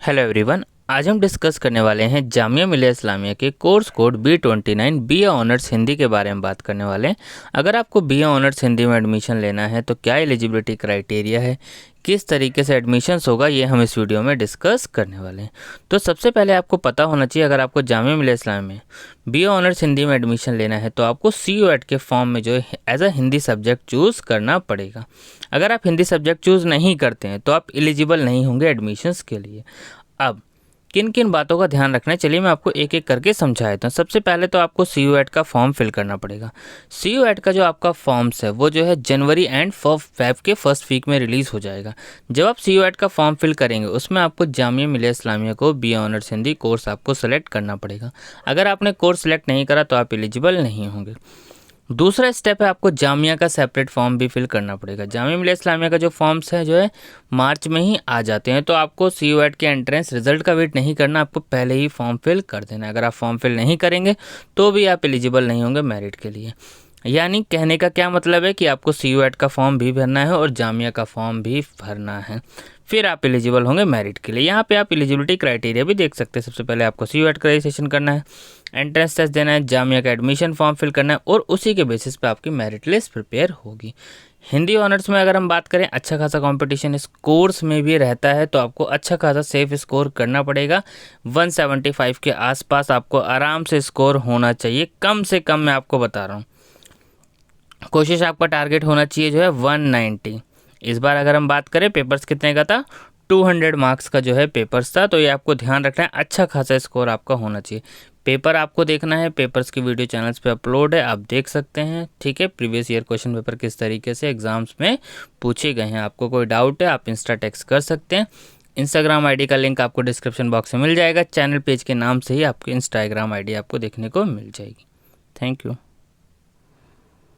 Hello everyone. आज हम discuss करने वाले हैं जामिया मिलिया इस्लामिया के course code B29 BA honours Hindi के बारे में बात करने वाले हैं। अगर आपको BA ऑनर्स हिंदी में एडमिशन लेना है तो क्या एलिजिबिलिटी क्राइटेरिया है, किस तरीके से एडमिशन्स होगा, ये हम इस वीडियो में डिस्कस करने वाले हैं। तो सबसे पहले आपको पता होना चाहिए, अगर आपको जामिया मिलिया इस्लामिया में BA ऑनर्स हिंदी में एडमिशन लेना है तो आपको CUET के फॉर्म में जो है as a Hindi subject choose करना पड़ेगा। अगर आप हिंदी सब्जेक्ट चूज़ नहीं करते हैं तो आप एलिजिबल नहीं होंगे एडमिशन्स के लिए। अब किन किन बातों का ध्यान रखना है, चलिए मैं आपको एक एक करके समझा देता हूँ। सबसे पहले तो आपको CUET का फॉर्म फिल करना पड़ेगा। CUET का जो आपका फॉर्म्स है वो जो है जनवरी एंड फेब के फर्स्ट वीक में रिलीज़ हो जाएगा। जब आप CUET का फॉर्म फिल करेंगे उसमें आपको जामिया मिलिया इस्लामिया को BA ऑनर्स हिंदी कोर्स आपको सेलेक्ट करना पड़ेगा। अगर आपने कोर्स सेलेक्ट नहीं करा तो आप एलिजिबल नहीं होंगे। दूसरा स्टेप है, आपको जामिया का सेपरेट फॉर्म भी फिल करना पड़ेगा। जामिया मिलिया इस्लामिया का जो फॉर्म्स है जो है मार्च में ही आ जाते हैं, तो आपको CUET के एंट्रेंस रिजल्ट का वेट नहीं करना, आपको पहले ही फॉर्म फिल कर देना है। अगर आप फॉर्म फिल नहीं करेंगे तो भी आप एलिजिबल नहीं होंगे मेरिट के लिए। यानी कहने का क्या मतलब है कि आपको CUET का फॉर्म भी भरना है और जामिया का फॉर्म भी भरना है, फिर आप एलिजिबल होंगे मेरिट के लिए। यहाँ पे आप एलिजिबिलिटी क्राइटेरिया भी देख सकते हैं। सबसे पहले आपको CUET का रजिस्ट्रेशन करना है, एंट्रेंस टेस्ट देना है, जामिया का एडमिशन फॉर्म फिल करना है और उसी के बेसिस पे आपकी मेरिट लिस्ट प्रिपेयर होगी। हिंदी ऑनर्स में अगर हम बात करें, अच्छा खासा कंपटीशन इस कोर्स में भी रहता है, तो आपको अच्छा खासा सेफ स्कोर करना पड़ेगा। 175 के आसपास आपको आराम से स्कोर होना चाहिए, कम से कम मैं आपको बता रहा हूँ। कोशिश आपका टारगेट होना चाहिए जो है 190। इस बार अगर हम बात करें पेपर्स कितने का था, 200 मार्क्स का जो है पेपर्स था, तो ये आपको ध्यान रखना है, अच्छा खासा स्कोर आपका होना चाहिए। पेपर आपको देखना है, पेपर्स की वीडियो चैनल्स पे अपलोड है, आप देख सकते हैं। ठीक है, प्रीवियस ईयर क्वेश्चन पेपर किस तरीके से एग्जाम्स में पूछे गए हैं। आपको कोई डाउट है आप इंस्टा टेक्स्ट कर सकते हैं। इंस्टाग्राम आईडी का लिंक आपको डिस्क्रिप्शन बॉक्स में मिल जाएगा। चैनल पेज के नाम से ही आपकी इंस्टाग्राम आईडी आपको देखने को मिल जाएगी। Thank you.